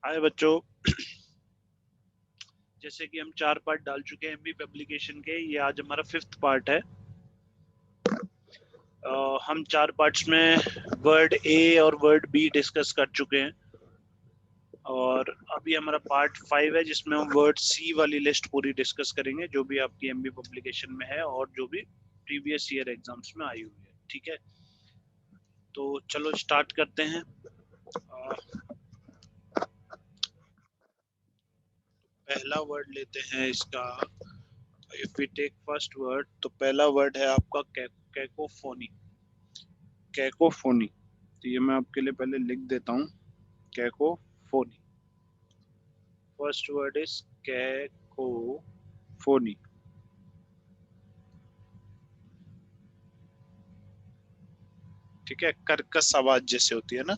हाय बच्चों, जैसे कि हम 4 पार्ट डाल चुके हैं एमबी पब्लिकेशन के। ये आज हमारा 5th पार्ट है। हम 4 पार्ट्स में वर्ड ए और वर्ड बी डिस्कस कर चुके हैं और अभी हमारा पार्ट 5 है जिसमें हम वर्ड सी वाली लिस्ट पूरी डिस्कस करेंगे, जो भी आपकी एमबी पब्लिकेशन में है और जो भी प्रीवियस ईयर एग्जाम्स में आई हुई है। ठीक है, तो चलो स्टार्ट करते हैं। पहला वर्ड लेते हैं इसका। If we take first word, तो पहला वर्ड है आपका कैकोफोनी। कैकोफोनी, तो ये मैं आपके लिए पहले लिख देता हूँ। Cacophony, first word is cacophony. ठीक है, कर्कश आवाज जैसे होती है ना,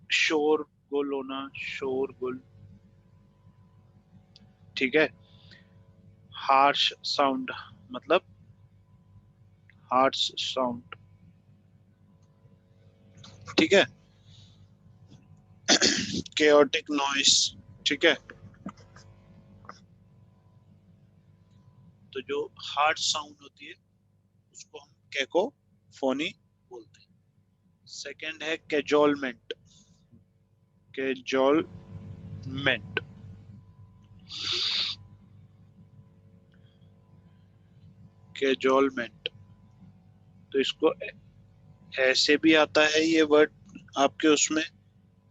शोर गुल होना, शोर गुल। ठीक है, हार्श साउंड मतलब हार्श साउंड। ठीक है, केओटिक नॉइस। ठीक है, तो जो हार्श साउंड होती है उसको हम कैकोफोनी बोलते हैं। सेकंड है कैजोलमेंट। कैजोलमेंट, कैजोलमेंट, तो इसको ऐसे भी आता है ये वर्ड आपके उसमें,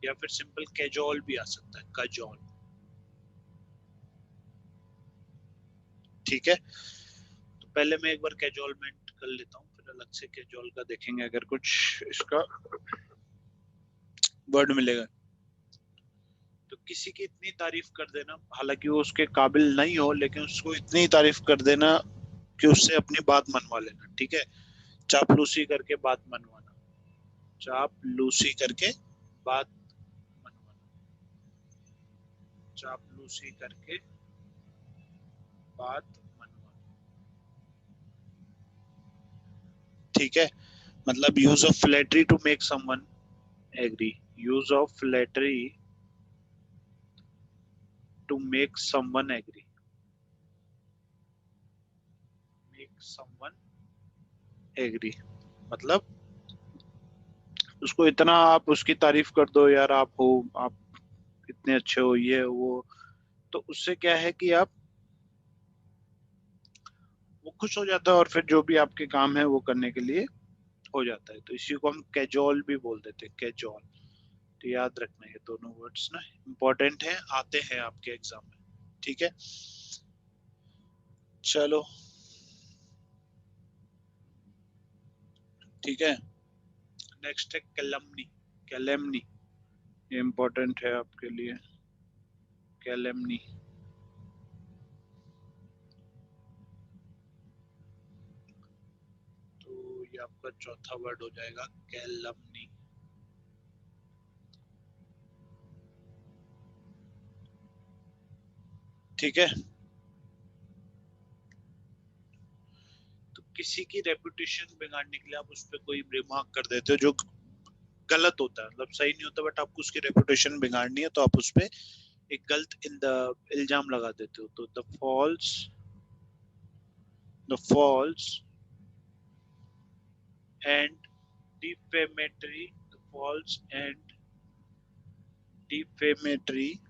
या फिर सिंपल कैजोल भी आ सकता है, कजोल। ठीक है, तो पहले मैं एक बार कैजोलमेंट कर लेता हूँ, फिर अलग से कैजोल का देखेंगे अगर कुछ इसका वर्ड मिलेगा। तो किसी की इतनी तारीफ कर देना, हालांकि वो उसके काबिल नहीं हो, लेकिन उसको इतनी तारीफ कर देना कि उससे अपनी बात मनवा लेना। ठीक है, चापलूसी करके बात मनवाना, चापलूसी करके बात मनवाना, चापलूसी करके बात मनवाना। ठीक है, मतलब use of flattery to make someone agree. Use of flattery to make someone agree, make someone agree, मतलब उसको इतना आप उसकी तारीफ कर दो, यार आप हो, आप इतने अच्छे हो, ये वो, तो उससे क्या है कि आप, वो खुश हो जाता है और फिर जो भी आपके काम है वो करने के लिए हो जाता है। तो इसी को हम कैजोल भी बोल देते हैं, कैजोल। तो याद रखना, ये दोनों वर्ड्स ना इंपॉर्टेंट हैं, आते हैं आपके एग्जाम में। ठीक है, चलो। ठीक है, नेक्स्ट है कैलमनी। कैलेमनी, ये इंपॉर्टेंट है आपके लिए, कैलेमनी। तो ये आपका चौथा वर्ड हो जाएगा, कैलमनी। ठीक है, तो किसी की रेपुटेशन बिगाड़ने के लिए आप उस पर कोई रिमार्क कर देते हो जो गलत होता है, मतलब सही नहीं होता, बट आपको उसकी रेपुटेशन बिगाड़नी है, तो आप उस पर एक गलत इल्जाम लगा देते हो। तो the false and defamatory, the false and defamatory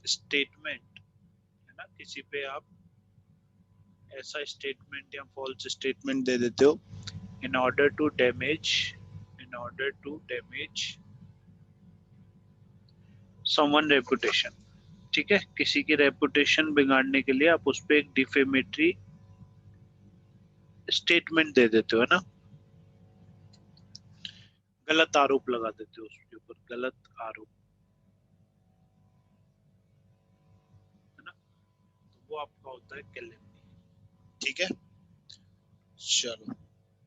statement, है ना, किसी पे आप ऐसा स्टेटमेंट या फॉल्स स्टेटमेंट दे देते हो in order to damage, in order to damage someone reputation. ठीक है, किसी की रेपुटेशन बिगाड़ने के लिए आप उस पर एक डिफेमेटरी स्टेटमेंट दे देते हो, है ना, गलत आरोप लगा देते हो उसके ऊपर, गलत आरोप, है ना, तो वो आपका होता है कैलेमनी। ठीक है, चलो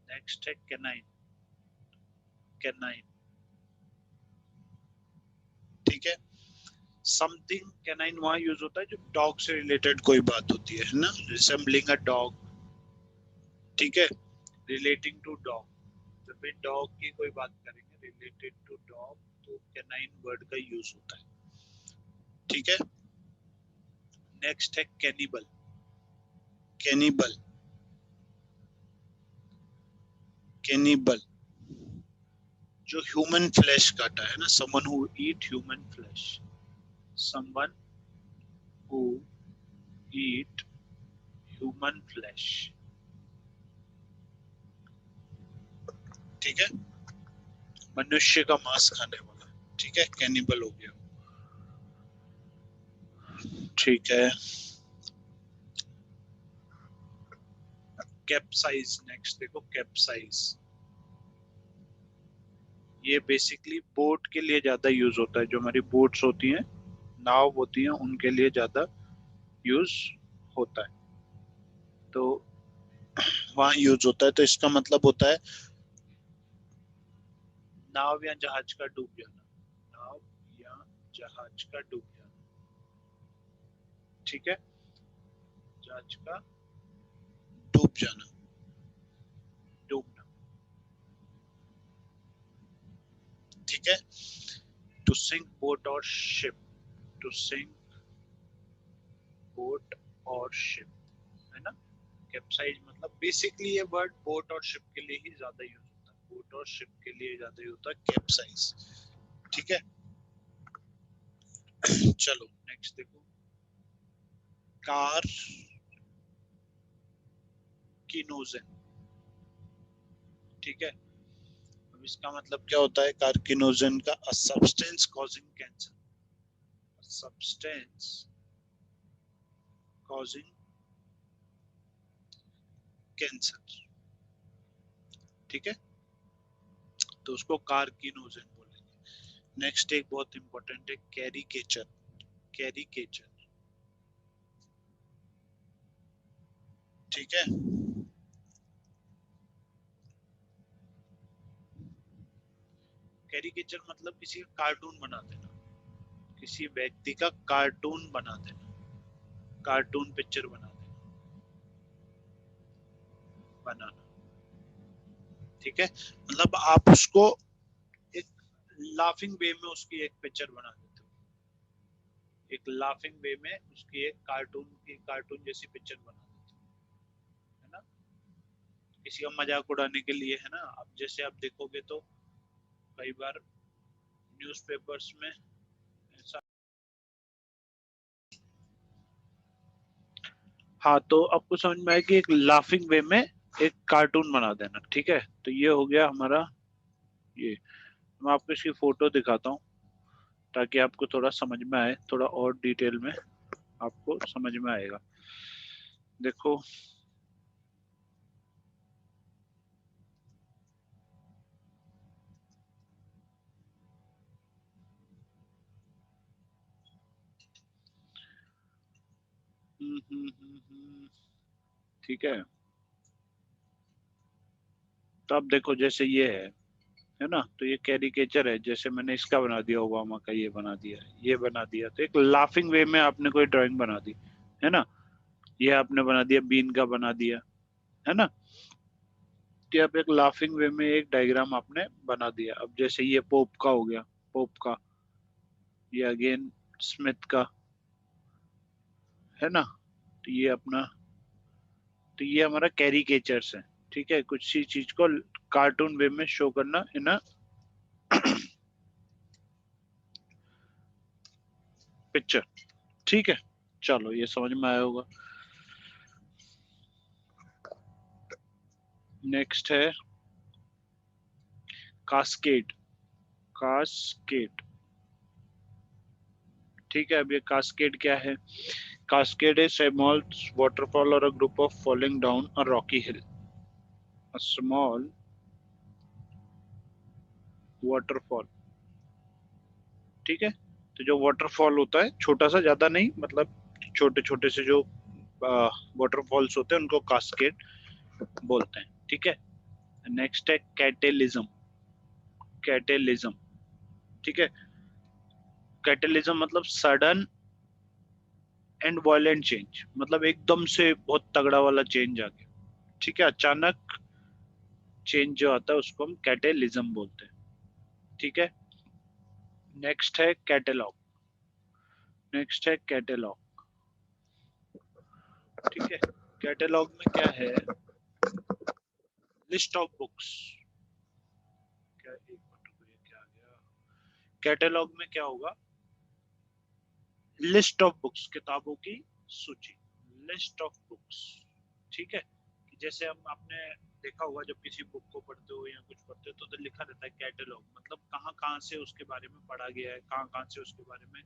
नेक्स्ट है कैनाइन। कैनाइन, ठीक है, समथिंग कैनाइन वहां यूज होता है जो डॉग से रिलेटेड कोई बात होती है ना, रिसेंबलिंग अ डॉग। ठीक है, रिलेटिंग टू डॉग, जब भी डॉग की कोई बात करेंगे, रिलेटेड टू डॉग तो कैनाइन वर्ड का यूज होता है, ठीक है। नेक्स्ट है कैनिबल। कैनिबल, कैनिबल जो ह्यूमन फ्लैश खाता है ना, someone who eat human flesh, someone who eat human flesh, ठीक है, मनुष्य का मांस खाने वाला, ठीक है, कैनिबल हो गया, ठीक है। कैप्साइज, नेक्स्ट देखो कैप्साइज, ये बेसिकली बोट के लिए ज्यादा यूज होता है, जो हमारी बोट्स होती हैं, नाव होती हैं, उनके लिए ज्यादा यूज होता है, तो वहां यूज होता है। तो इसका मतलब होता है नाव या जहाज का डूब जाना, नाव या जहाज का डूब जाना, ठीक है, जहाज का डूब जाना, डूबना, ठीक है। टू सिंक बोट और शिप, टू सिंक बोट और शिप, है ना। कैप्साइज मतलब बेसिकली ये वर्ड बोट और शिप के लिए ही ज्यादा यूज होता है, बोट और शिप के लिए ज्यादा यूज होता है कैप्साइज, ठीक है। चलो नेक्स्ट देखो, कार किनोजन, ठीक है। अब इसका मतलब क्या होता है कार्किनोजन का, a substance causing cancer, substance causing cancer, ठीक है, तो उसको कार्किनोजन बोलेंगे। नेक्स्ट एक बहुत इंपॉर्टेंट है कैरिकेचर, कैरिकेचर, ठीक है। कैरिकेचर मतलब किसी का कार्टून बना देना, किसी व्यक्ति का कार्टून बना देना, कार्टून पिक्चर बना देना, बनाना, ठीक है। मतलब आप उसको एक लाफिंग वे में उसकी एक पिक्चर बना देते हो, एक लाफिंग वे में उसकी एक कार्टून की, कार्टून जैसी पिक्चर बना देते हो, है ना, किसी का मजाक उड़ाने के लिए, है ना। अब जैसे आप देखोगे तो कई बार न्यूज़पेपर्स में ऐसा, हाँ, तो आपको समझ में आया कि एक लाफिंग वे में एक कार्टून बना देना, ठीक है। तो ये हो गया हमारा, ये मैं आपको इसकी फोटो दिखाता हूँ ताकि आपको थोड़ा समझ में आए, थोड़ा और डिटेल में आपको समझ में आएगा। देखो, ठीक है। तो अब देखो जैसे ये है ना, तो ये कैरिकेचर है, जैसे मैंने इसका बना दिया, ओबामा का ये बना दिया, ये बना दिया, तो एक लाफिंग वे में आपने कोई ड्राइंग बना दी, है ना। ये आपने बना दिया, बीन का बना दिया, है ना। कि अब एक लाफिंग वे में एक डायग्राम आपने बना दिया। अब जैसे ये पोप का हो गया, पोप का, ये अगेन स्मिथ का, है ना। तो ये अपना, तो ये हमारा कैरिकेचर्स है, ठीक है, कुछ सी चीज को कार्टून वे में शो करना इन अ पिक्चर, ठीक है। चलो ये समझ में आया होगा। नेक्स्ट है कास्केड, कास्केड, ठीक है। अब ये कास्केड क्या है, cascade is a small waterfall or a group of falling down a rocky hill, a small waterfall, ठीक है। तो जो वाटरफॉल होता है छोटा सा, ज्यादा नहीं, मतलब छोटे छोटे से जो वाटरफॉल्स होते हैं उनको कास्केड बोलते हैं, ठीक है। नेक्स्ट है कैटेलिज्म, कैटेलिज्म, ठीक है। कैटेलिज्म मतलब सडन एंड वायलेंट चेंज, मतलब एकदम से बहुत तगड़ा वाला चेंज आ गया, ठीक है, अचानक चेंज जो आता है उसको हम कैटेलिज्म बोलते हैं, ठीक है। नेक्स्ट है कैटलॉग। नेक्स्ट है कैटलॉग। ठीक है, कैटलॉग में क्या है? List of books. क्या, एक मिनट रुको, ये क्या आ गया? कैटलॉग में क्या होगा? लिस्ट ऑफ बुक्स, किताबों की सूची, लिस्ट ऑफ बुक्स। ठीक है, कि जैसे हम आपने देखा होगा जब किसी बुक को पढ़ते हो या कुछ पढ़ते हो तो लिखा रहता है कैटलॉग, मतलब कहाँ कहाँ से उसके बारे में पढ़ा गया है, कहाँ कहाँ से उसके बारे में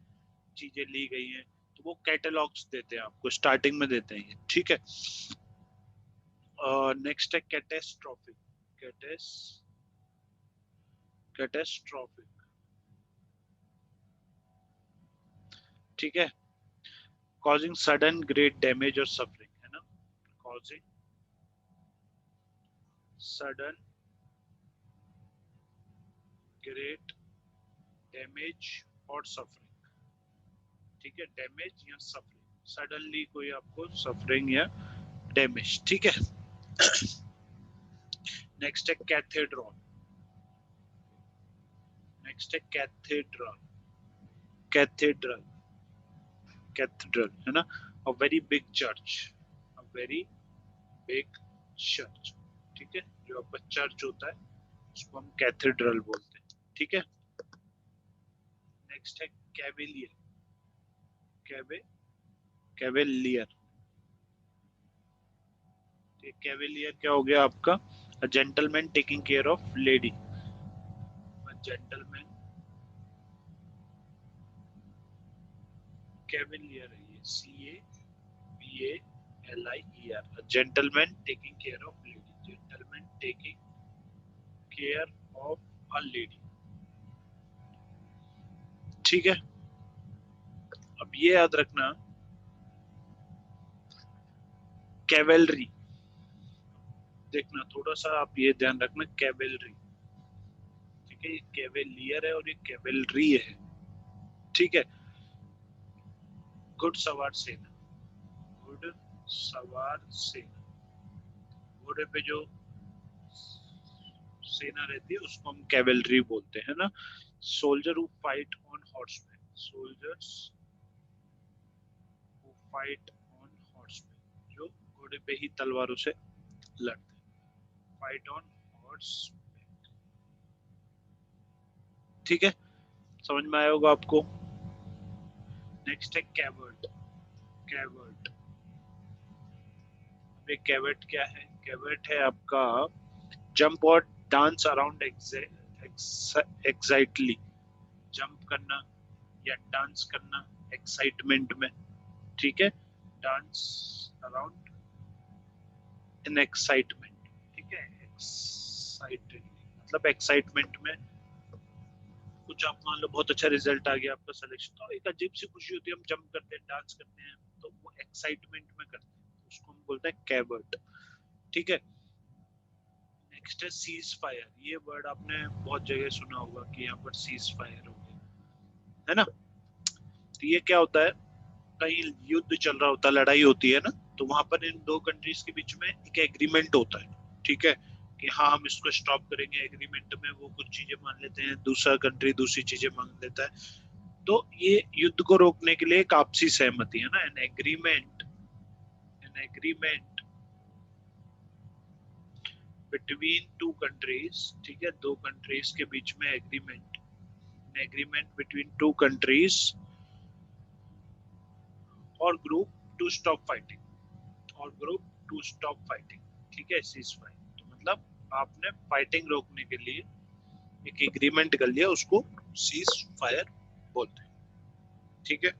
चीजें ली गई हैं, तो वो कैटलॉग्स देते हैं आपको, स्टार्टिंग में देते हैं ये। ठीक है। नेक्स्ट है कैटेस्ट्रॉफिक। कैटेस्ट्रॉफिक। ठीक है, कॉजिंग सडन ग्रेट डैमेज और सफरिंग, है ना? कॉजिंग सडन ग्रेट डैमेज और सफरिंग। ठीक है, डैमेज या सफरिंग, सडनली कोई आपको सफरिंग या डैमेज। ठीक है। नेक्स्ट है कैथेड्रल। नेक्स्ट है कैथेड्रल। कैथेड्रल, कैथेड्रल है ना, a very big church, a very big church. ठीक है, जो आपका चर्च होता है उसको हम कैथेड्रल बोलते हैं। ठीक है। नेक्स्ट है कैवेलियर। कैवेलियर। कैवेलियर क्या हो गया आपका? A gentleman taking care of lady. A gentleman, cavalier है ये, CAVALIER, a gentleman taking care of lady, gentleman taking care of a lady. ठीक है। अब ये याद रखना, कैवेलरी, देखना थोड़ा सा आप ये ध्यान रखना, कैवेलरी। ठीक है, ये कैवेलियर है और ये कैवेलरी है। ठीक है। घुड़सवार सेना। घुड़सवार सेना, घोड़े पे जो सेना रहती है उसको हम कैवेलरी बोलते हैं ना। Soldier who fight on horseman, soldiers who fight on horseman, जो घोड़े पे ही तलवारों से लड़ते हैं, फाइट ऑन हॉर्स। ठीक है, समझ में आया होगा आपको। नेक्स्ट है कैवर्ट। कैवर्ट, कैवर्ट क्या है? कैवर्ट है आपका जंप और डांस अराउंड एक्साइटली, जंप करना या डांस करना एक्साइटमेंट में। ठीक है, डांस अराउंड इन एक्साइटमेंट। ठीक है, एक्साइटेड मतलब एक्साइटमेंट में, कुछ आप मान लो बहुत अच्छा रिजल्ट आ गया आपका सिलेक्शन, तो एक अजीब सी खुशी होती है, हम जंप करते हैं, डांस करते हैं, तो वो एक्साइटमेंट में करते हैं, उसको हम बोलते हैं कैवर्ट। ठीक है। नेक्स्ट है सीज फायर। ये वर्ड आपने बहुत जगह सुना होगा कि यहाँ पर सीज फायर हो गया, है ना? तो ये क्या होता है? कहीं युद्ध चल रहा होता है, लड़ाई होती है ना, तो वहां पर इन दो कंट्रीज के बीच में एक एग्रीमेंट होता है। ठीक है, कि हाँ हम इसको स्टॉप करेंगे। एग्रीमेंट में वो कुछ चीजें मान लेते हैं, दूसरा कंट्री दूसरी चीजें मान लेता है, तो ये युद्ध को रोकने के लिए एक आपसी सहमति है ना, an agreement. An agreement between two countries. ठीक है, दो कंट्रीज के बीच में agreement, an agreement between two countries और ग्रुप टू स्टॉप फाइटिंग, और ग्रुप टू स्टॉप फाइटिंग। ठीक है, सीज फायर तो मतलब आपने फाइटिंग रोकने के लिए एक एग्रीमेंट कर लिया, उसको सीज फायर बोलते हैं। ठीक है।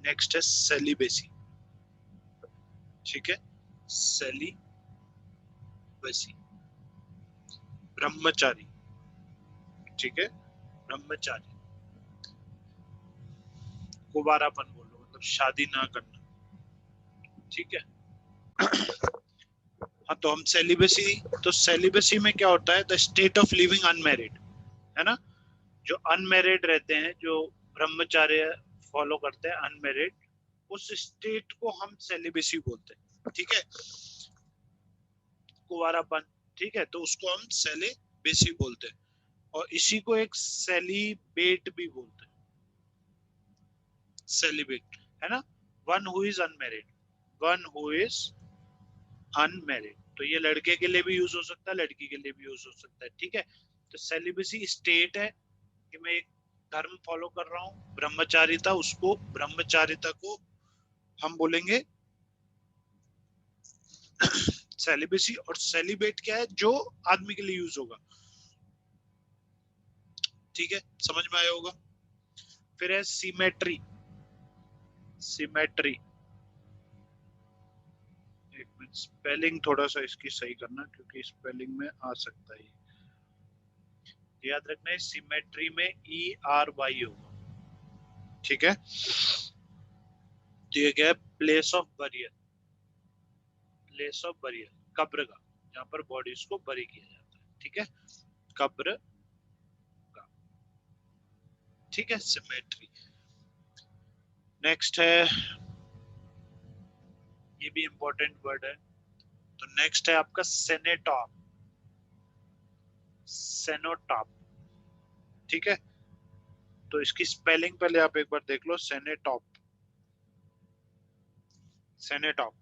नेक्स्ट है सेलिबेसी। ठीक है, सेलिबेसी, ब्रह्मचारी। ठीक है, ब्रह्मचारी, कुवारापन बोलो, मतलब शादी ना करना। ठीक है। हाँ, तो हम सेलिबेसी, तो सेलिबेसी में क्या होता है? The state of living unmarried, है ना? जो अनमैरिड रहते हैं, जो ब्रह्मचार्य फॉलो करते हैं, अनमैरिड, उस स्टेट को हम सेलिबेसी बोलते हैं। ठीक है, कुवारापन। ठीक है, तो उसको हम सेलिबेसी बोलते हैं। और इसी को एक सेलिबेट भी बोलते हैं, सेलिबेट, है ना। One who is unmarried, one who is unmarried, तो ये लड़के के लिए भी यूज हो सकता है, लड़की के लिए भी यूज हो सकता है, ठीक है। तो सेलिबेसी स्टेट है कि मैं एक धर्म फॉलो कर रहा हूँ, ब्रह्मचारिता, उसको ब्रह्मचारिता को हम बोलेंगे सेलिबेसी। और सेलिबेट क्या है, जो आदमी के लिए यूज होगा, ठीक है, समझ में आया होगा। फिर है सिमेट्री, सिमेट्री, एक मिनट, स्पेलिंग थोड़ा सा इसकी सही करना क्योंकि स्पेलिंग में आ सकता है, याद रखना है सिमेट्री में ERY होगा, ठीक है। तो ये क्या है, place of burial, place of burial, कब्र का, जहाँ पर बॉडीज को बरी किया जाता है, ठीक है, कब्र का, ठीक है, सिमेट्री। नेक्स्ट है, ये भी इंपॉर्टेंट वर्ड है, तो नेक्स्ट है आपका सेनेटॉप, सेनोटॉप, ठीक है। तो इसकी स्पेलिंग पहले आप एक बार देख लो, सेनेटॉप, सेनेटॉप,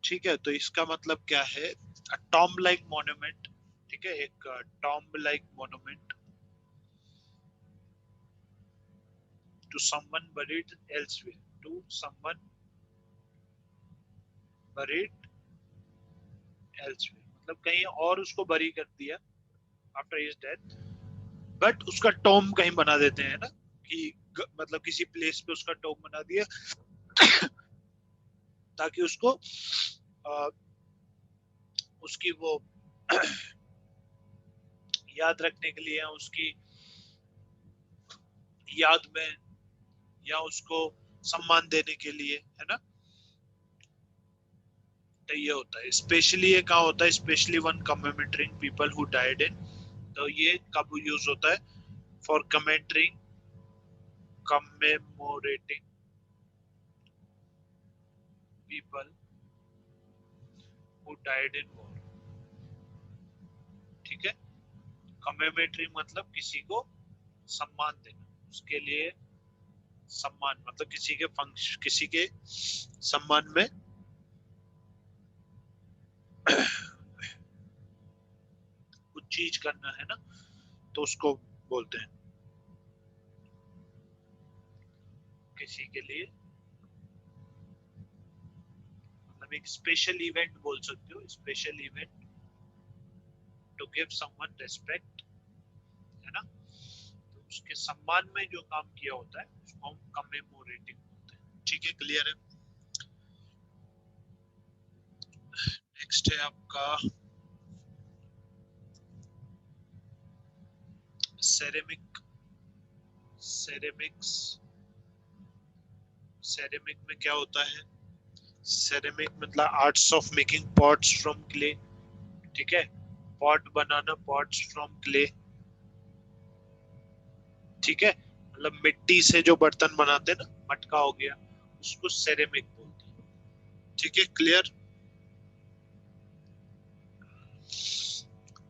ठीक है। तो इसका मतलब क्या है, टॉम्ब लाइक मोन्यूमेंट, ठीक है, एक tomb like monument to someone buried elsewhere, to someone buried elsewhere, मतलब कहीं और उसको बरी कर दिया आफ्टर हिज डेथ, बट उसका टॉम्ब कहीं बना देते हैं ना, कि मतलब किसी प्लेस पे उसका टॉम्ब बना दिया ताकि उसको आ, उसकी वो याद रखने के लिए, उसकी याद में, या उसको सम्मान देने के लिए, है ना। तो ये होता है, स्पेशली ये कहाँ होता है, specially one commemorating people who died in, तो ये कब यूज होता है, for commentating, commemorating people who died in war, ठीक है। कमेमोरेटिंग मतलब किसी को सम्मान देना, उसके लिए सम्मान, मतलब किसी के फंक्शन, किसी के सम्मान में कुछ चीज करना, है ना, तो उसको बोलते हैं, किसी के लिए, मतलब एक स्पेशल इवेंट बोल सकते हो, special event to give someone respect, है ना। तो उसके सम्मान में जो काम किया होता है उसको हम कमेमोरेटिंग बोलते हैं, ठीक है, क्लियर है। नेक्स्ट है आपका सेरेमिक, सेरेमिक्स, सेरेमिक में क्या होता है, सेरेमिक मतलब arts of making pots from clay, ठीक है, pot banana, pots from clay, ठीक है, मतलब मिट्टी से जो बर्तन बनाते हैं ना, मटका हो गया, उसको सेरेमिक बोलते हैं, ठीक है, क्लियर।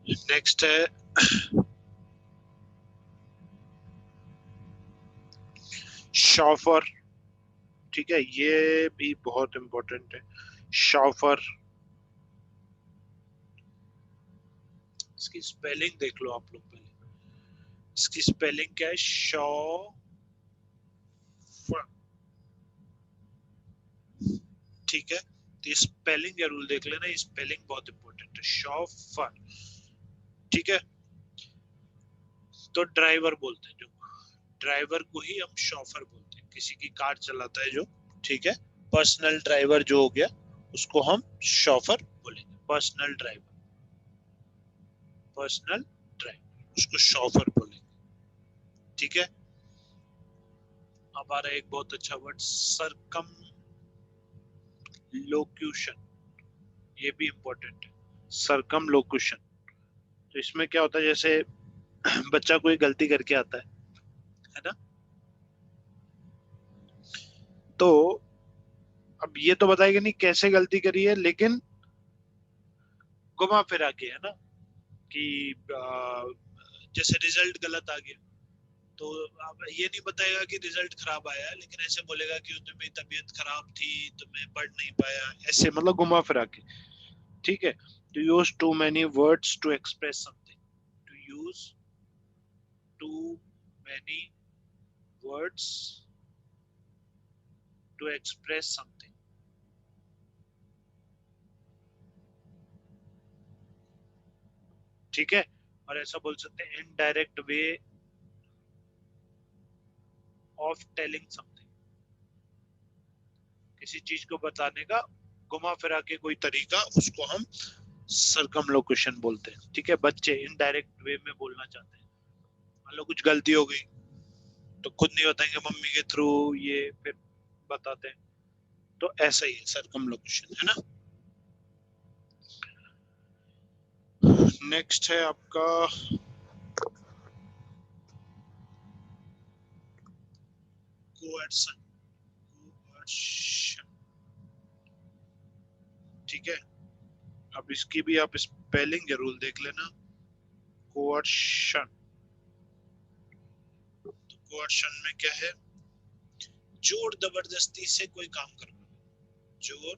नेक्स्ट है शॉफर, ठीक है, ये भी बहुत इंपॉर्टेंट है, शॉफर, इसकी स्पेलिंग देख लो आप लोग पहले, इसकी स्पेलिंग क्या है, ठीक है। तो स्पेलिंग जरूर देख लेना, स्पेलिंग बहुत इंपॉर्टेंट है, शॉफर, ठीक है। तो ड्राइवर बोलते हैं, जो ड्राइवर को ही हम शॉफर बोलते हैं, किसी की कार चलाता है जो, ठीक है, पर्सनल ड्राइवर जो हो गया उसको हम शॉफर बोलेंगे, पर्सनल ड्राइवर, पर्सनल ड्राइवर, उसको शॉफर बोलेंगे, ठीक है। अब आ रहा है एक बहुत अच्छा वर्ड, सरकम लोक्यूशन, ये भी इंपॉर्टेंट है, सरकम लोक्यूशन। तो इसमें क्या होता है, जैसे बच्चा कोई गलती करके आता है ना, तो अब ये तो बताएगा नहीं कैसे गलती करी है, लेकिन घुमा फिरा के, है ना, कि जैसे रिजल्ट गलत आ गया तो अब ये नहीं बताएगा कि रिजल्ट खराब आया, लेकिन ऐसे बोलेगा कि उस दिन मेरी तबीयत खराब थी तो मैं पढ़ नहीं पाया, ऐसे मतलब घुमा फिरा के। ठीक है, to use too many words to express something, to use too many words to express something. ठीक है, और ऐसा बोल सकते हैं indirect way of telling something, किसी चीज को बताने का घुमा फिरा के कोई तरीका, उसको हम सरकमलोकेशन बोलते हैं। ठीक है, बच्चे इनडायरेक्ट वे में बोलना चाहते हैं, मान लो कुछ गलती हो गई तो खुद नहीं बताएंगे, मम्मी के थ्रू ये फिर बताते हैं, तो ऐसा ही है सरकमलोकेशन, है ना। नेक्स्ट है आपका कोएर्सन। कोएर्शन, ठीक है, अब इसकी भी आप स्पेलिंग जरूर देख लेना। कोएर्शन, तो कोएर्शन में क्या है, जोर जबरदस्ती से कोई काम करवाना, जोर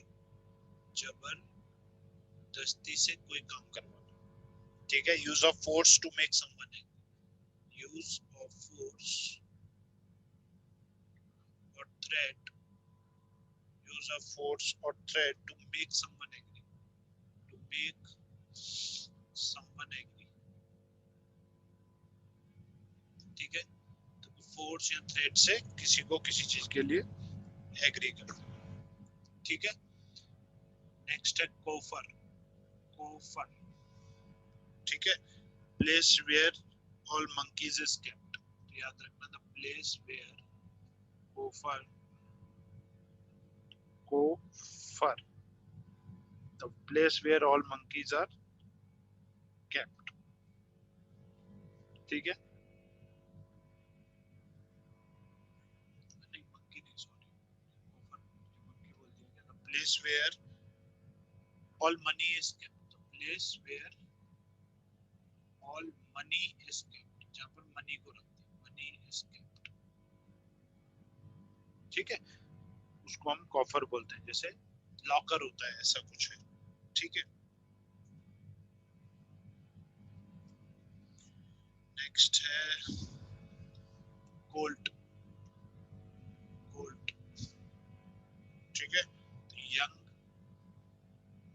जबरदस्ती से कोई काम करवाना। ठीक है, use of force to make someone angry, use of force और threat, use of force or threat to make someone angry, to make someone angry। ठीक है, तो फोर्स या थ्रेट से किसी को किसी चीज के लिए एग्री कर। ठीक है, नेक्स्ट है कोफर। कोफर, ठीक है, place where all monkeys is kept. याद रखना, the place where, coffer, coffer, the place where all monkeys are kept. ठीक है, नहीं मंकी नहीं, सॉरी, कोफर मंकी बोल दिया, the place where all money is kept, the place where all money is kept, जहाँ पर मनी को रखते हैं, मनी is kept। ठीक है, उसको हम कॉफर बोलते हैं, जैसे लॉकर होता है, ऐसा कुछ है। ठीक है, नेक्स्ट है कोल्ट। कोल्ट, ठीक है, यंग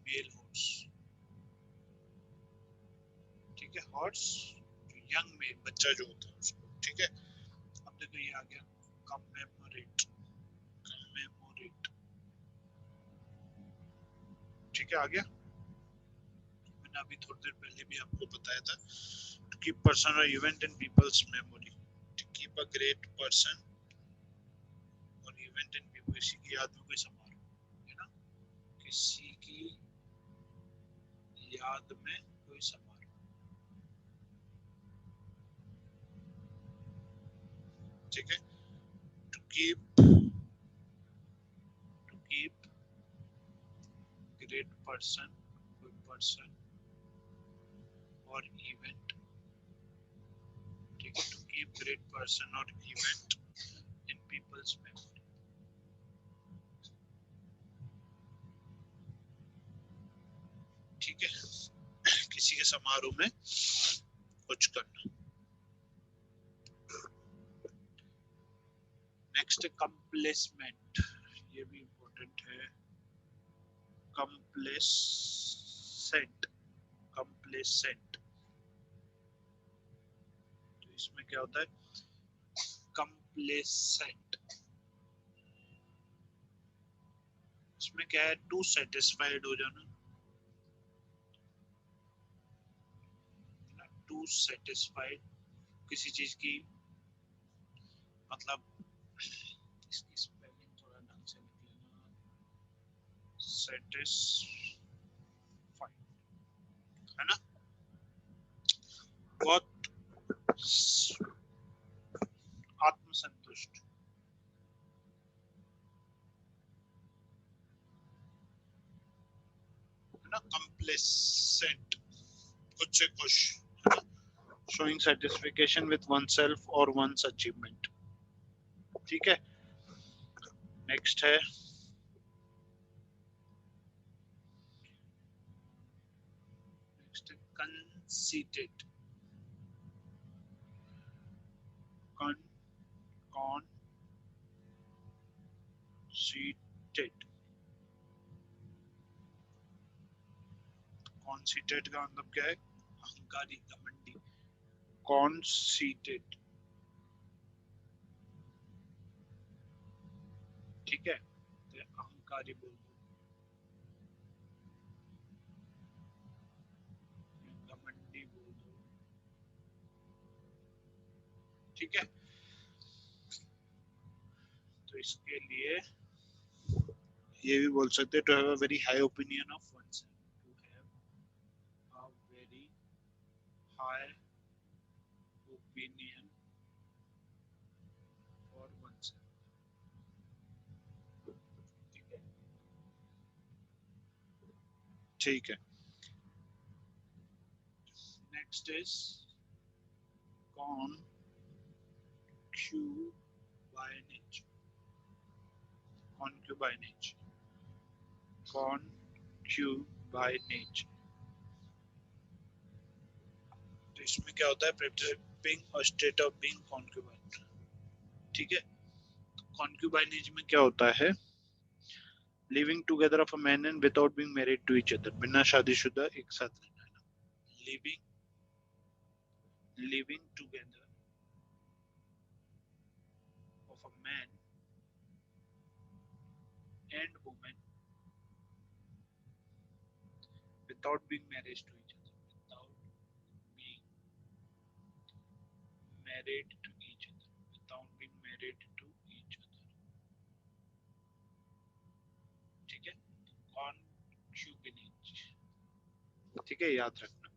मेल हॉर्स। ठीक है, हॉर्स, यंग मेल, बच्चा जो होता है उसको। ठीक है, अब देखो ये आ गया कमेमोरेट। कमेमोरेट, ठीक है, आ गया। मैंने अभी थोड़ी देर पहले भी आपको बताया था, to keep person or event in people's memory, to keep a great person or event in people, किसी की याद में कोई समारोह, है ना, किसी की याद में कोई समारोह। ठीक है, to keep great person, कोई person or event। ठीक है, to keep great person or event in people's memory। ठीक है, किसी के समारोह में कुछ करना। नेक्स्ट कंप्लेसमेंट, ये भी इंपॉर्टेंट है। कंप्लेसेंट, कंप्लेसेंट, तो इसमें क्या होता है, कंप्लेसेंट, इसमें क्या है, टू सेटिस्फाइड हो जाना, टू सेटिस्फाइड, किसी चीज की मतलब, इसकी स्पेलिंग थोड़ा ढंग से लिख लेना, सेटिस्फाइड, है ना, बहुत आत्मसंतुष्ट, है ना, कंप्लेस, कंसेंट, खुद से खुश, showing satisfaction with one self और वंस अचीवमेंट। ठीक है, नेक्स्ट है कंसीटेड, कॉन्सीटेड, कॉन्सीटेड का मतलब क्या है? अहंकारी, घमंडी। कॉन्सीटेड, ठीक है, तो अहंकारी बोल दो, घमंडी बोल दो, ठीक है। तो इसके लिए ये भी बोल सकते हैं to have a very high opinion of oneself, to have a very high opinion for oneself, ठीक है, ठीक है। नेक्स्ट इज कॉन्क्यूबाइनेज, कॉन्क्यूबाइनेज, कॉन्क्यूबाइनेज, तो इसमें क्या होता है? प्रेटिसिपेटिंग और स्टेट ऑफ बीइंग कॉन्क्यूबाइन, ठीक है। कॉन्क्यूबाइनेज में क्या होता है? Living together of a man and without being married to each other, बिना शादीशुदा एक साथ रहना, living living together of a man and woman without being married to each other, without being married to each other, without being married to each other, ठीक है, कॉन्क्यूबिनेज, ठीक है, याद रखना।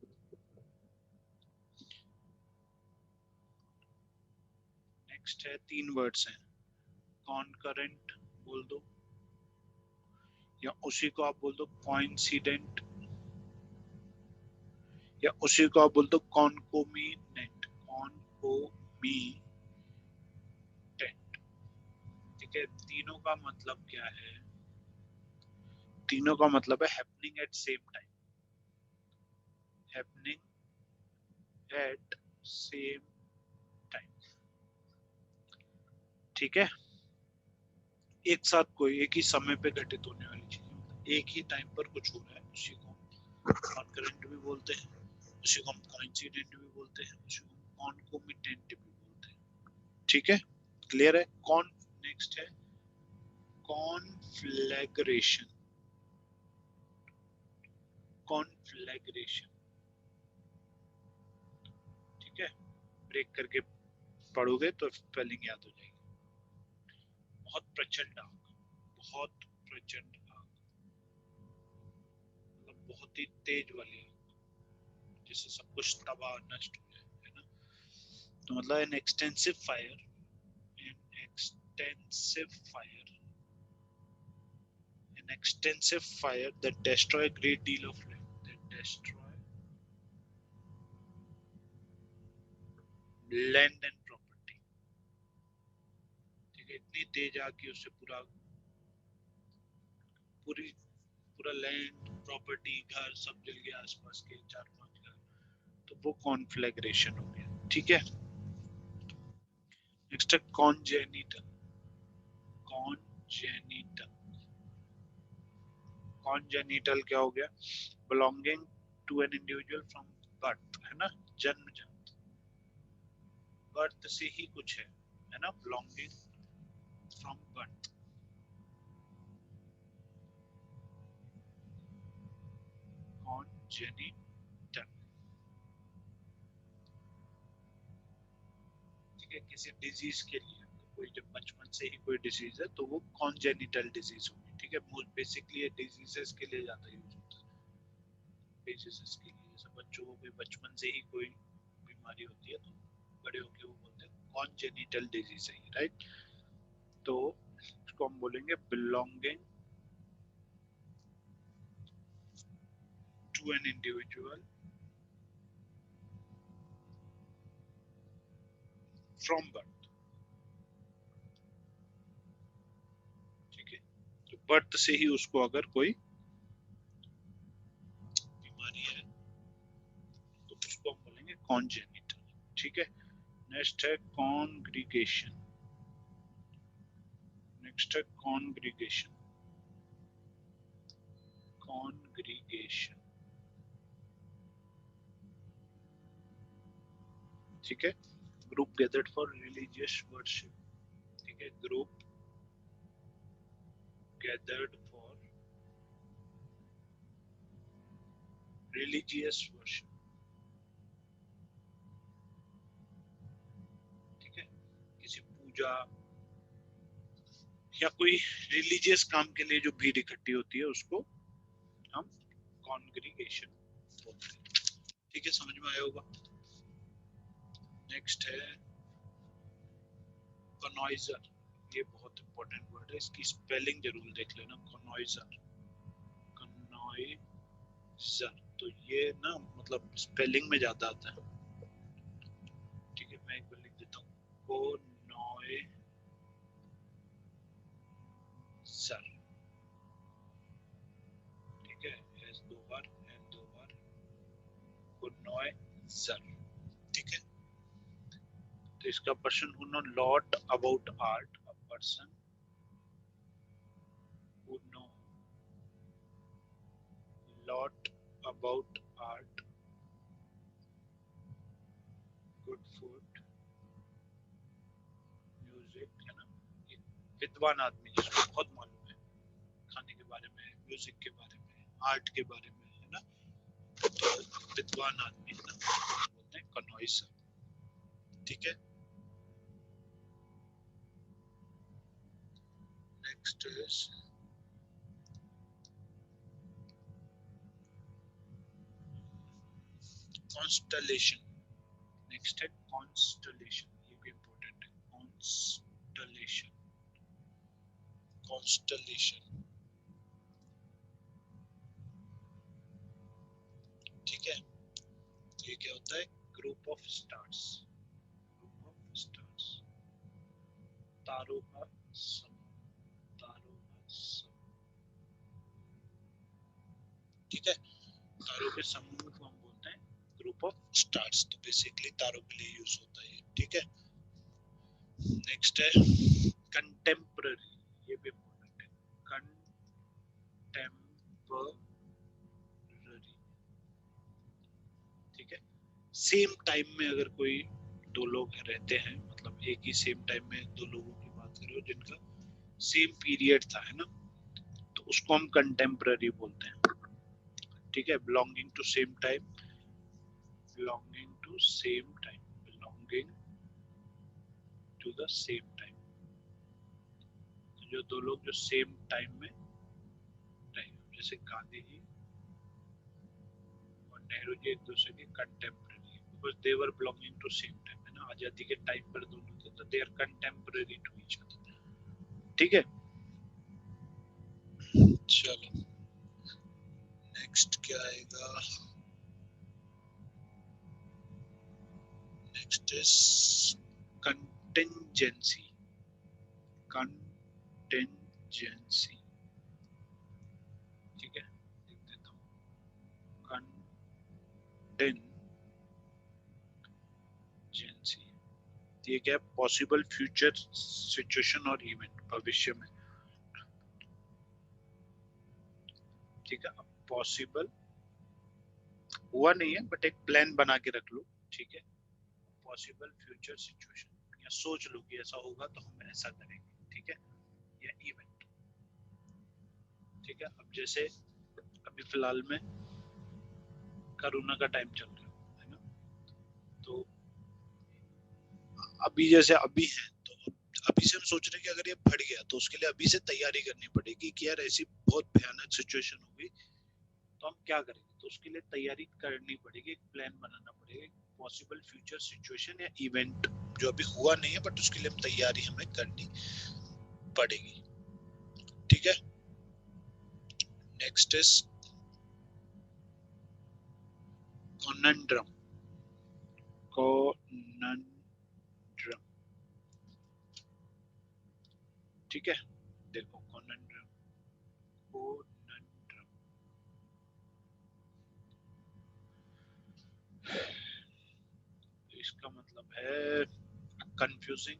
नेक्स्ट है, तीन वर्ड्स हैं, कॉन्करेंट बोल दो, या उसी को आप बोल दो कोइंसिडेंट, या उसी को आप बोल दो कॉन्कोमिनेंट, कॉन्कोमिनेंट, ठीक है। तीनों का मतलब क्या है? तीनों का मतलब है happening at same time, happening at same time, ठीक है। एक साथ कोई एक ही समय पे घटित होने वाली चीज, एक ही टाइम पर कुछ हो रहा है, उसी को कॉन्करेंट भी बोलते हैं, उसी को हम कोइंसिडेंट भी बोलते हैं, उसी को हम कॉन्कोमिटेंट भी बोलते हैं, ठीक है, क्लियर है। कॉन नेक्स्ट है कॉन्फ्लैग्रेशन, कॉन्फ्लैग्रेशन, ठीक है, ब्रेक करके पढ़ोगे तो स्पेलिंग याद हो जाएगी। बहुत प्रचंड आग, बहुत प्रचंड आग, मतलब बहुत ही तेज वाली आग, जिससे सब कुछ तबाह नष्ट हो जाए, है ना। तो मतलब an extensive fire, an extensive fire, an extensive fire that destroy a great deal of land, that destroy land and property, ठीक है, इतनी तेज आग कि उससे पूरा पूरी पूरा लैंड प्रॉपर्टी घर सब जल गया, आसपास के 4-5 घर, तो वो कॉन्फ्लैग्रेशन हो गया, ठीक है। नेक्स्ट है कॉन्जेनिटल, कॉन्जेनिटल, कॉन्जेनिटल क्या हो गया? Belonging to an individual from birth, है ना, जन्मजात, बर्थ से ही कुछ है ना, बिलोंगिंग फ्रॉम बर्थ, कॉन्जेनिटल, ठीक है। किसी डिजीज के लिए, कोई जब बचपन से ही कोई डिजीज है तो वो कॉन्जेनिटल डिजीज होगी, ठीक है। बेसिकली ये डिजीजेस के लिए ज्यादा यूज होता है, डिजीजेस के लिए, जैसे बच्चों को कोई बचपन से ही कोई बीमारी होती है तो बड़े होके वो बोलते हैं कॉन्जेनिटल डिजीज है, राइट। तो इसको हम बोलेंगे belonging to an individual from birth, ठीक है। तो बर्थ से ही उसको अगर कोई बीमारी है तो उसको हम बोलेंगे कॉन्जेनिटल, ठीक है। नेक्स्ट है कॉन्ग्रीगेशन, नेक्स्ट है कॉन्ग्रीगेशन, कॉन्ग्रीगेशन, ठीक है। Group gathered for religious worship, ठीक है। Group gathered for religious worship, ठीक है। किसी पूजा या कोई रिलीजियस काम के लिए जो भीड़ इकट्ठी होती है उसको हम कॉन्ग्रीगेशन बोलते हैं, ठीक है। समझ में आया होगा। नेक्स्ट है कनॉइजर, ये बहुत इंपॉर्टेंट वर्ड है, इसकी स्पेलिंग जरूर देख लेना। कनॉइजर, कनॉइजर, तो ये ना मतलब स्पेलिंग में ज्यादा आता है, ठीक है। मैं एक बार लिख देता हूँ, कोनॉइजर, ठीक है। एस दो बार, एन दो बार, कोनॉइजर, ठीक है। तो इसका person who know lot about art, a person who know lot about art, good food, music, है ना। ये विद्वान आदमी जिसको बहुत मालूम है खाने के बारे में, म्यूजिक के बारे में, आर्ट के बारे में, है ना। तो विद्वान आदमी है ना, बोलते हैं कनॉइजर, ठीक है। नेक्स्ट इज कॉन्स्टलेशन, नेक्स्ट है कॉन्स्टलेशन, ये भी इंपॉर्टेंट है। कॉन्स्टलेशन, कॉन्स्टलेशन, ठीक है। ये क्या होता है? Group of stars, group of stars, तारों का समूह, तारों का समूह, ठीक है। तारों के समूह को हम बोलते हैं ग्रुप ऑफ स्टार्स, तो बेसिकली तारों के लिए यूज होता है, ठीक है। नेक्स्ट है कंटेम्पररी, ये भी इंपॉर्टेंट है। कंटेम्पररी, ठीक है। सेम टाइम में अगर कोई दो लोग रहते हैं, मतलब एक ही सेम टाइम में दो लोगों की बात करो जिनका सेम पीरियड था, है ना, तो उसको हम कंटेम्पररी बोलते हैं, ठीक है। Belonging to same time, belonging to same time, belonging to the same time, तो जो दो लोग जो सेम टाइम में रहे, जैसे गांधी जी और नेहरू जी एक दूसरे के contemporary, because they were belonging to same time, है ना। आजादी के टाइम पर दोनों थे, तो they are contemporary to each other, ठीक है। चलो नेक्स्ट क्या आएगा? नेक्स्ट इज कंटिंजेंसी, कंटिंजेंसी, ठीक है। लिख देता हूँ कंटिंजेंसी। ये क्या है? पॉसिबल फ्यूचर सिचुएशन और इवेंट, भविष्य में, ठीक है। अब पॉसिबल हुआ नहीं है बट एक प्लान बना के रख लो, ठीक है। पॉसिबल फ्यूचर सिचुएशन, या सोच लो कि ऐसा होगा तो हम ऐसा करेंगे, ठीक है, या इवेंट, ठीक है। अब जैसे अभी फिलहाल में कोरोना का टाइम चल रहा है ना, तो अभी जैसे अभी है, तो अभी से हम सोच रहे हैं कि अगर ये बढ़ गया तो उसके लिए अभी से तैयारी करनी पड़ेगी कि यार ऐसी बहुत भयानक सिचुएशन होगी तो हम क्या करेंगे, तो उसके लिए तैयारी करनी पड़ेगी, एक प्लान बनाना पड़ेगा, पॉसिबल फ्यूचर सिचुएशन या इवेंट जो अभी हुआ नहीं है बट उसके लिए हम तैयारी हमें करनी पड़ेगी, ठीक है। नेक्स्ट इज कॉनंड्रम, कॉनंड्रम, ठीक है। देखो कॉनंड्रम, कॉनंड्रम, इसका मतलब है confusing,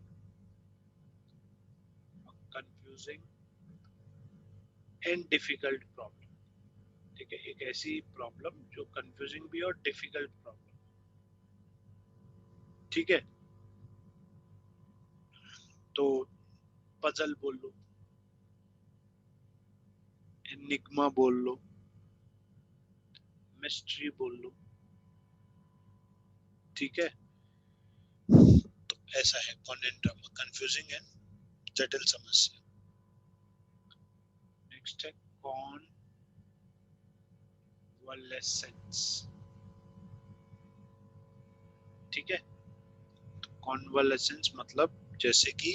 confusing and difficult problem, ठीक है। एक ऐसी प्रॉब्लम जो कंफ्यूजिंग भी और डिफिकल्ट प्रॉब्लम, ठीक है। तो पजल बोल लो, एनिग्मा बोल लो, मिस्ट्री बोल लो, ठीक है। तो ऐसा है कॉनंड्रम, कंफ्यूजिंग एंड जटिल समस्या। नेक्स्ट है कॉन्वलेसेंस, ठीक है। कॉन्वलेसेंस मतलब जैसे कि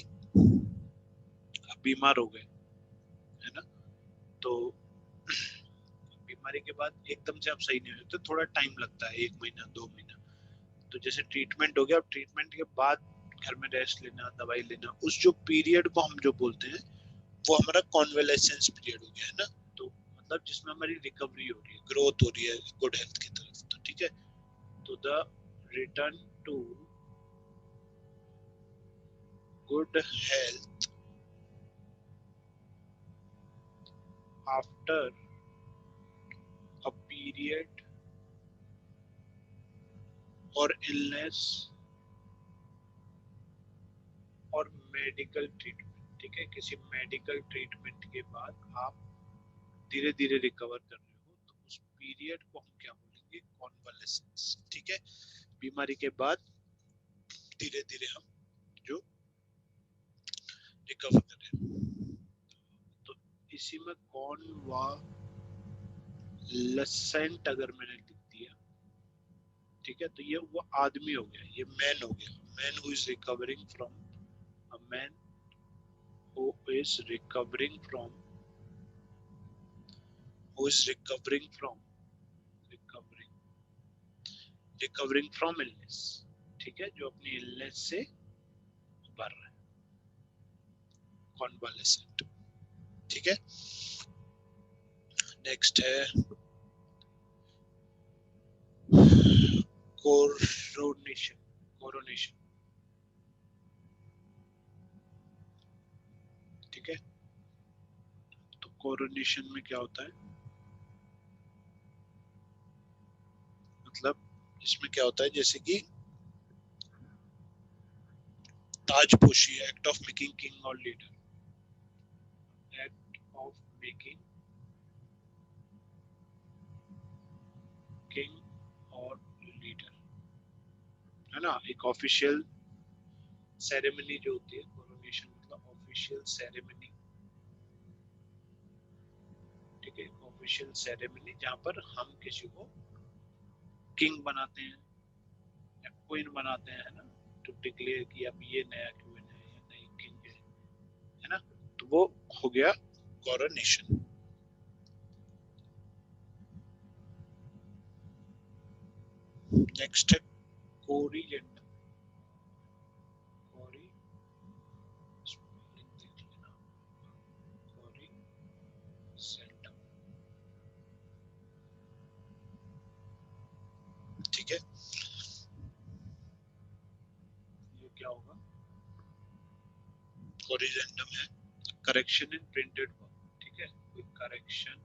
आप बीमार हो गए, है ना, तो बीमारी के बाद एकदम से आप सही नहीं होते, थोड़ा टाइम लगता है, 1 महीना 2 महीना। तो जैसे ट्रीटमेंट हो गया, अब ट्रीटमेंट के बाद घर में रेस्ट लेना, दवाई लेना, उस जो पीरियड को हम जो बोलते हैं वो हमारा कॉन्वेलेसेंस पीरियड हो गया, है ना। तो मतलब जिसमें हमारी रिकवरी हो रही है, ग्रोथ हो रही है गुड हेल्थ की तरफ, तो ठीक है। तो the return to good health after a period और इलनेस और मेडिकल ट्रीटमेंट, ठीक है। किसी मेडिकल ट्रीटमेंट के बाद आप धीरे धीरे रिकवर कर रहे हो, तो उस पीरियड को हम क्या बोलेंगे, कॉन्वलेसेंस, ठीक है। बीमारी के बाद धीरे धीरे हम जो रिकवर कर रहे हैं, तो इसी में कॉन्वालेसेंट अगर मैंने लिख दिया, ठीक है, तो ये वो आदमी हो गया, ये मैन हो गया, man who is recovering from, a man who is recovering from, who is recovering from, recovering, recovering from illness, ठीक है, जो अपनी इलनेस से उबर रहा है, कॉन्वालेसेंट, ठीक है। नेक्स्ट है कोरोनेशन, कोरोनेशन, ठीक है। तो कोरोनेशन में क्या होता है, मतलब इसमें क्या होता है, जैसे कि ताजपोशी, एक्ट ऑफ मेकिंग किंग और leader, act of making king और लीडर, है ना। एक ऑफिशियल सेरेमनी जो होती है, कोरोनेशन मतलब ऑफिशियल सेरेमनी, ठीक है। ऑफिशियल सेरेमनी जहां पर हम किसी को किंग बनाते हैं या क्वीन बनाते हैं, है ना, टू डिक्लेयर कि अब ये नया क्वीन है या नई किंग है ना। तो वो हो गया कोरोनेशन। नेक्स्ट है कोरिजेंडम, कोरी, स्पेलिंग देख लेना, कोरिजेंडम, ठीक है। ये क्या होगा, कोरिजेंडम है करेक्शन इन प्रिंटेड वर्क, ठीक है। कोई करेक्शन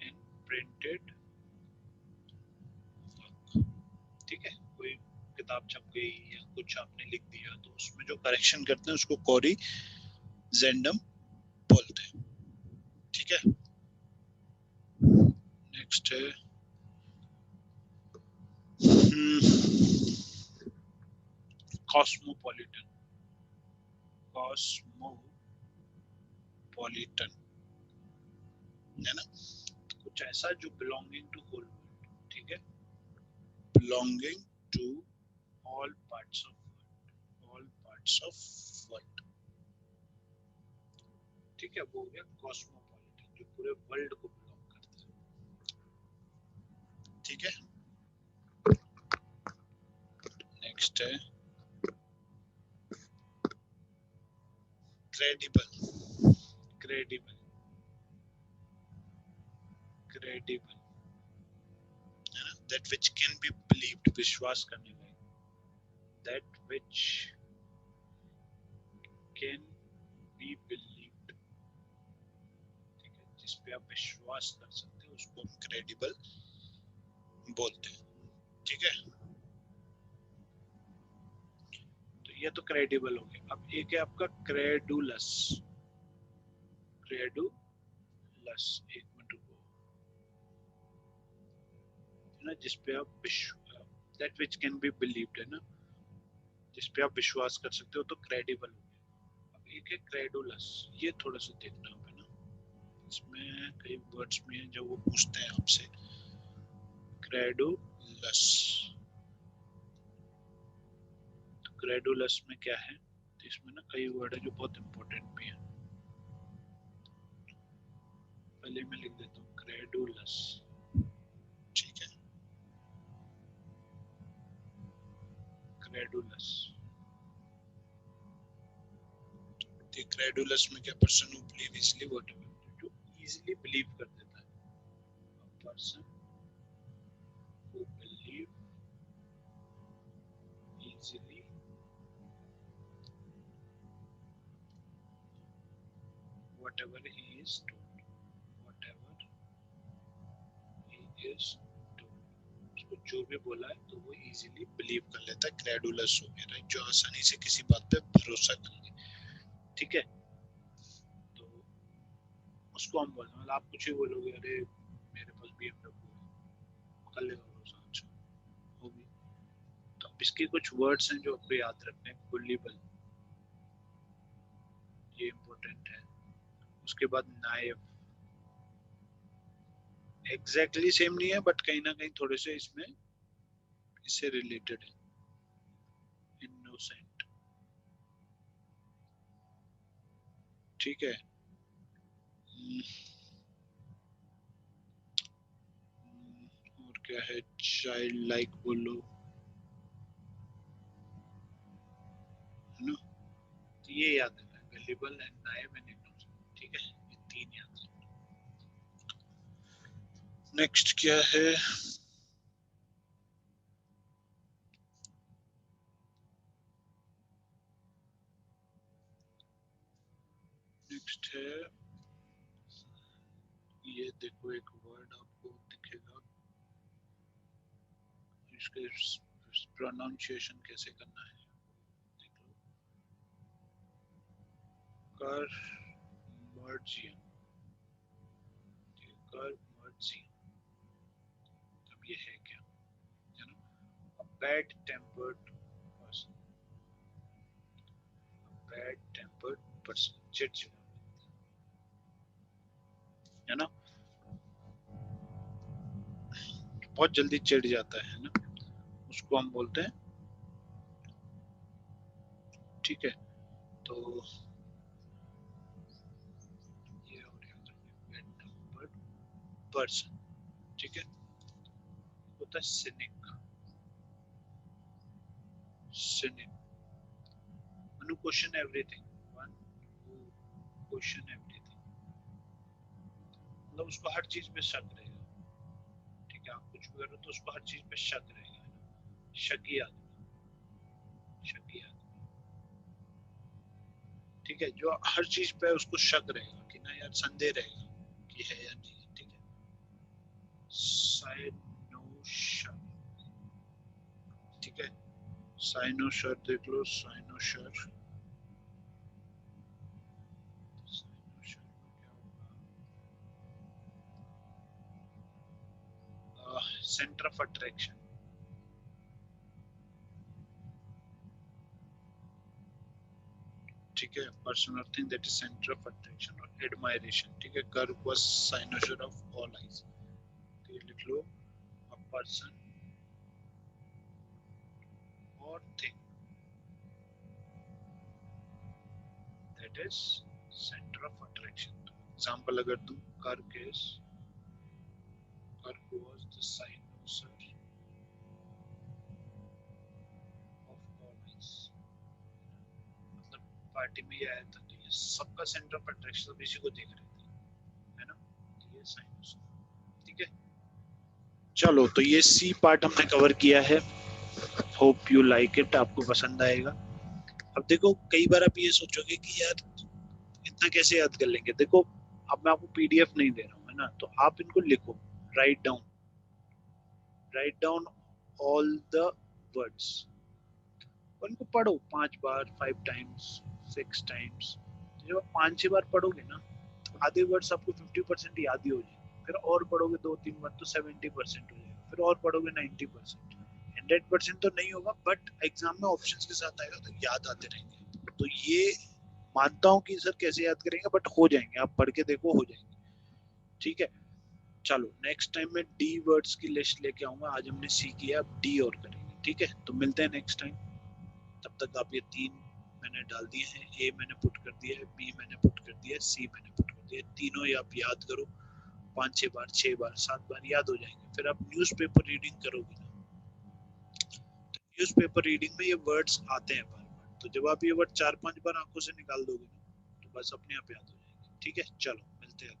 इन प्रिंटेड वर्क, ठीक है। कोई किताब छप गई या कुछ आपने लिख दिया, तो उसमें जो करेक्शन करते हैं उसको कोरिजेंडम बोलते हैं, ठीक है। नेक्स्ट है कॉस्मोपॉलिटन, कॉस्मोपॉलिटन, है ना। कुछ ऐसा जो बिलोंगिंग टू होल वर्ल्ड, ठीक है, belonging to all parts of world, all parts of world, ठीक है। वो हो गया कॉस्मोपॉलिटन, जो पूरे वर्ल्ड को बिलोंग करता है। ठीक है। नेक्स्ट है क्रेडिबल। क्रेडिबल क्रेडिबल है ना, that which can be believed, विश्वास करने लायक, that which can be believed, ठीक है, जिस पे आप विश्वास कर सकते हो उसको हम क्रेडिबल बोलते हैं, ठीक है। तो ये तो क्रेडिबल हो गया। अब एक है आपका क्रेडुलस। क्रेडुलस, एक मिनट रुको, है ना, जिस पे आप that which can be believed, है ना, जिस पे आप विश्वास कर सकते हो, तो क्रेडिबल हो गया। अब एक है क्रेडुलस, ये थोड़ा सा देखना है ना, इसमें कई वर्ड्स में है जो वो पूछते हैं आपसे। क्रेडुलस, तो क्रेडुलस में क्या है, तो इसमें ना कई वर्ड है जो बहुत इंपॉर्टेंट भी है। पहले मैं लिख देता हूँ क्रेडुलस, ठीक है। क्रेडुलस, क्रेडुलस में क्या, person who believe easily whatever, जो इजीली बिलीव कर देता है, person who believe easily whatever he is told, whatever he is told, उसको जो भी बोला है तो वो इजीली बिलीव कर लेता है, क्रेडुलस हो गया, जो आसानी से किसी बात पे भरोसा कर ले, ठीक है। तो उसको हम बोलते हैं, मतलब आप कुछ ही बोलोगे, अरे मेरे पास BMW है, कर लेगा भरोसा, अच्छा होगी। तो अब इसके कुछ वर्ड्स हैं जो आपको याद रखने हैं। गुलिबल, ये इम्पोर्टेंट है। उसके बाद नाइव, एग्जैक्टली सेम नहीं है बट कहीं ना कहीं थोड़े से इसमें इससे रिलेटेड है। इनोसेंट, ठीक है। और क्या है, चाइल्ड लाइक बोलो, है ना, तो ये याद रखना, gullible and naive and innocent, ठीक है, ये तीन याद रखना। नेक्स्ट क्या है, नेक्स्ट है, ये देखो एक वर्ड आपको दिखेगा, इसके प्रोनाउंसिएशन कैसे करना है, देख लो, कर मर्जियन, कर मर्जियन, अब ये है क्या, है ना, a bad tempered person, a bad tempered person, चिड़चिड़ा, है ना, बहुत जल्दी चिढ़ जाता है ना, उसको हम बोलते हैं, ठीक है। तो ये हो गया बैड टेम्पर्ड पर्सन, ठीक है। होता है scenic, scenic, one who question everything, one who question everything, मतलब उसको हर चीज पे शक रहेगा, ठीक है, आप कुछ भी करो तो उसको हर चीज पे शक रहेगा, है ना, शकी आदमी, शकी आदमी, ठीक है, जो हर चीज पे उसको शक रहेगा कि ना यार, संदेह रहेगा कि है या नहीं, ठीक है। साइनोशर, ठीक है, साइनोशर देख लो, साइनोशर, साइनोशर में क्या होगा, सेंटर ऑफ अट्रैक्शन, ठीक है, person or thing that is centre of attraction or admiration, ठीक है। कर्व was cynosure of all eyes, तो ये लिख लो, a person or thing that is centre of attraction. Example अगर दूं, कर्व was the cynosure पार्टी में ये आया था, तो ये सबका सेंटर ऑफ अट्रैक्शन सब इसी को देख रहे थे, है ना। तो ये साइनस, ठीक है। चलो, तो ये सी पार्ट हमने कवर किया है। होप यू लाइक इट, आपको पसंद आएगा। अब देखो, कई बार आप ये सोचोगे कि यार इतना कैसे याद कर लेंगे। देखो, अब मैं आपको पीडीएफ नहीं दे रहा हूँ, है ना, तो आप इनको लिखो, write down, write down all the words, और इनको पढ़ो 5 बार, 5 टाइम्स, 6 टाइम्स। जब आप 5-6 बार पढ़ोगे ना, तो आधे वर्ड्स आपको 50% याद ही हो जाएंगे। फिर और पढ़ोगे 2-3 बार तो 70% हो जाएगा। फिर और पढ़ोगे 90%। 100% तो नहीं होगा, बट एग्जाम में ऑप्शंस के साथ आएगा तो याद आते रहेंगे। तो ये मानता हूँ कि सर कैसे याद करेंगे, बट हो जाएंगे, आप पढ़ के देखो, हो जाएंगे, ठीक है। चलो, नेक्स्ट टाइम मैं डी वर्ड्स की लिस्ट लेके आऊंगा। आज हमने सी किया, अब डी और करेंगे, ठीक है। तो मिलते हैं नेक्स्ट टाइम। तब तक आप ये 3 मैंने डाल दिए हैं, ए मैंने पुट कर दिया है, बी मैंने पुट कर दिया है, सी मैंने पुट कर दिया है। तीनों ही आप याद करो, 5-6 बार, 6 बार, 7 बार याद हो जाएंगे। फिर आप न्यूज़पेपर रीडिंग करोगे ना, तो न्यूज़पेपर रीडिंग में ये वर्ड्स आते हैं बार बार। तो जब आप ये वर्ड 4-5 बार आंखों से निकाल दोगे ना, तो बस अपने आप याद हो जाएंगे, ठीक है। चलो, मिलते हैं।